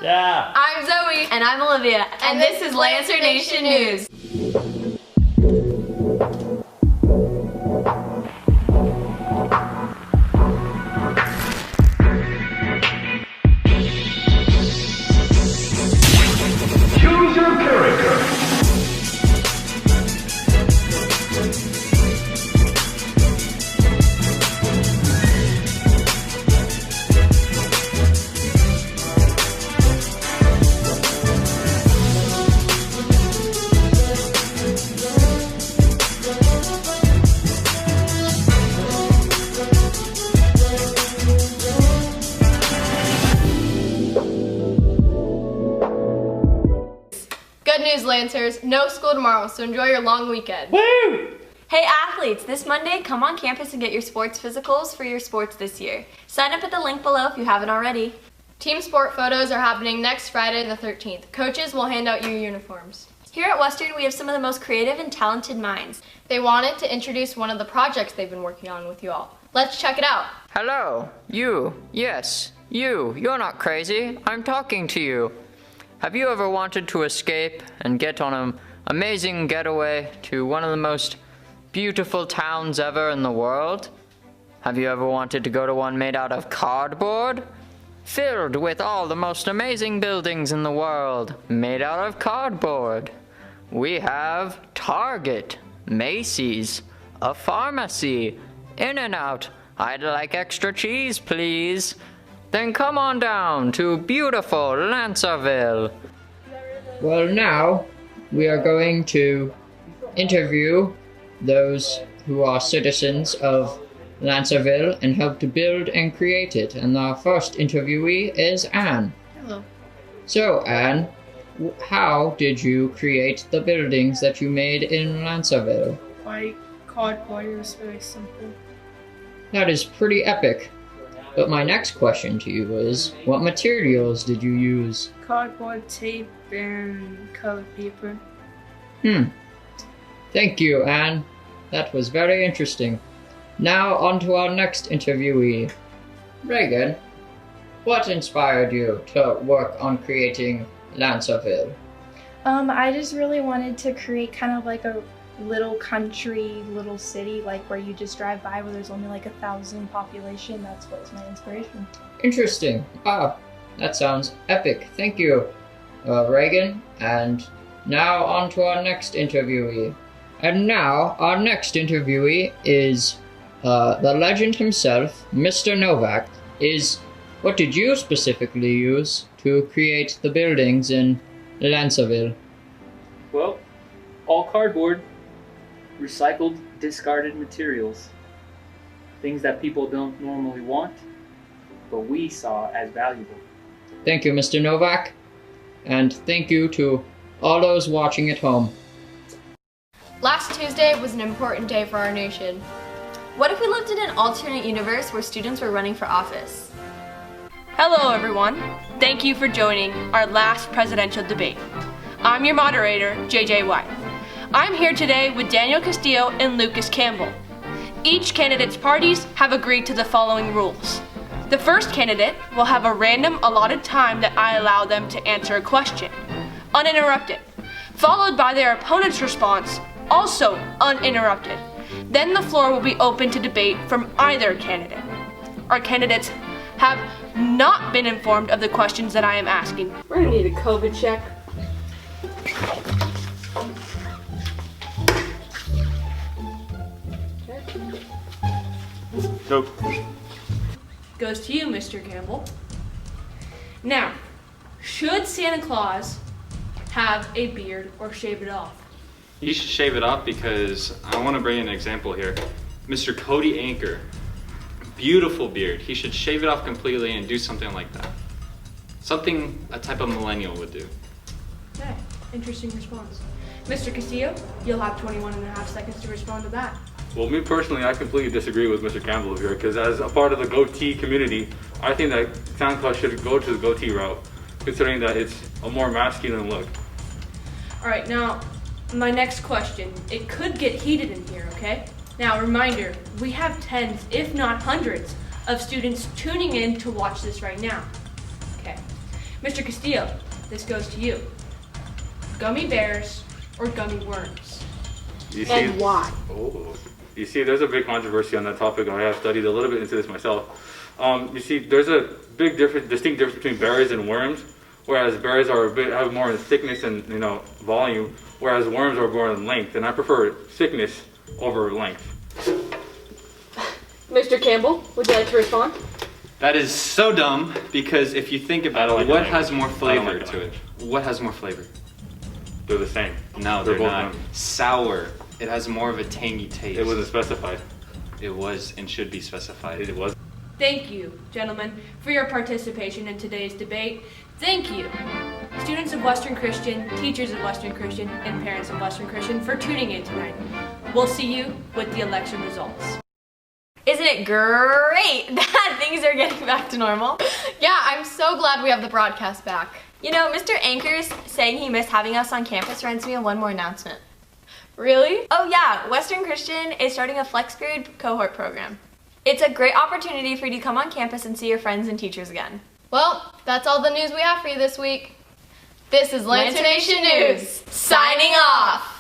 Yeah. I'm Zoe. And I'm Olivia. And this is Lancer Nation News. Choose your character. Good news, Lancers. No school tomorrow, so enjoy your long weekend. Woo! Hey athletes, this Monday, come on campus and get your sports physicals for your sports this year. Sign up at the link below if you haven't already. Team sport photos are happening next Friday the 13th. Coaches will hand out your uniforms. Here at Western, we have some of the most creative and talented minds. They wanted to introduce one of the projects they've been working on with you all. Let's check it out. Hello, you. Yes, you. You're not crazy. I'm talking to you. Have you ever wanted to escape and get on an amazing getaway to one of the most beautiful towns ever in the world? Have you ever wanted to go to one made out of cardboard? Filled with all the most amazing buildings in the world, made out of cardboard. We have Target, Macy's, a pharmacy, In-N-Out. I'd like extra cheese, please. Then come on down to beautiful Lancerville. Well, now we are going to interview those who are citizens of Lancerville and help to build and create it. And our first interviewee is Anne. Hello. So, Anne, how did you create the buildings that you made in Lancerville? By cardboard. It was very simple. That is pretty epic. But my next question to you is, what materials did you use? Cardboard, tape, and colored paper. Thank you, Anne. That was very interesting. Now on to our next interviewee. Reagan, what inspired you to work on creating Lancerville? I just really wanted to create kind of like a little country, little city, like where you just drive by where there's only like 1,000 population. That's what was my inspiration. Interesting. That sounds epic. Thank you, Reagan. And now on to our next interviewee. And now our next interviewee is the legend himself, Mr. Novak. What did you specifically use to create the buildings in Lancerville? Well, all cardboard, recycled, discarded materials. Things that people don't normally want, but we saw as valuable. Thank you, Mr. Novak. And thank you to all those watching at home. Last Tuesday was an important day for our nation. What if we lived in an alternate universe where students were running for office? Hello everyone. Thank you for joining our last presidential debate. I'm your moderator, JJ White. I'm here today with Daniel Castillo and Lucas Campbell. Each candidate's parties have agreed to the following rules. The first candidate will have a random allotted time that I allow them to answer a question, uninterrupted, followed by their opponent's response, also uninterrupted. Then the floor will be open to debate from either candidate. Our candidates have not been informed of the questions that I am asking. We're gonna need a COVID check. Nope. Goes to you, Mr. Campbell. Now, should Santa Claus have a beard or shave it off? You should shave it off because I want to bring in an example here. Mr. Cody Anchor, beautiful beard. He should shave it off completely and do something like that. Something a type of millennial would do. Okay, interesting response. Mr. Castillo, you'll have 21 and a half seconds to respond to that. Well, me personally, I completely disagree with Mr. Campbell here, because as a part of the goatee community, I think that Santa Claus should go to the goatee route, considering that it's a more masculine look. All right, now, my next question. It could get heated in here, okay? Now, reminder, we have tens, if not hundreds, of students tuning in to watch this right now. Okay. Mr. Castillo, this goes to you. Gummy bears or gummy worms? You see, And why? Oh, you see, there's a big controversy on that topic. I have studied a little bit into this myself. You see, there's a big distinct difference between berries and worms. Whereas berries are have more in thickness and volume, whereas worms are more in length. And I prefer thickness over length. Mr. Campbell, would you like to respond? That is so dumb because if you think about it, what has more flavor to it? What has more flavor? They're the same. No, they're not. Sour. It has more of a tangy taste. It wasn't specified. It was and should be specified. It was. Thank you, gentlemen, for your participation in today's debate. Thank you, students of Western Christian, teachers of Western Christian, and parents of Western Christian for tuning in tonight. We'll see you with the election results. Isn't it great that things are getting back to normal? Yeah, I'm so glad we have the broadcast back. You know, Mr. Anchor's saying he missed having us on campus reminds me of one more announcement. Really? Oh yeah, Western Christian is starting a flex period cohort program. It's a great opportunity for you to come on campus and see your friends and teachers again. Well, that's all the news we have for you this week. This is Lantern Nation News, signing off.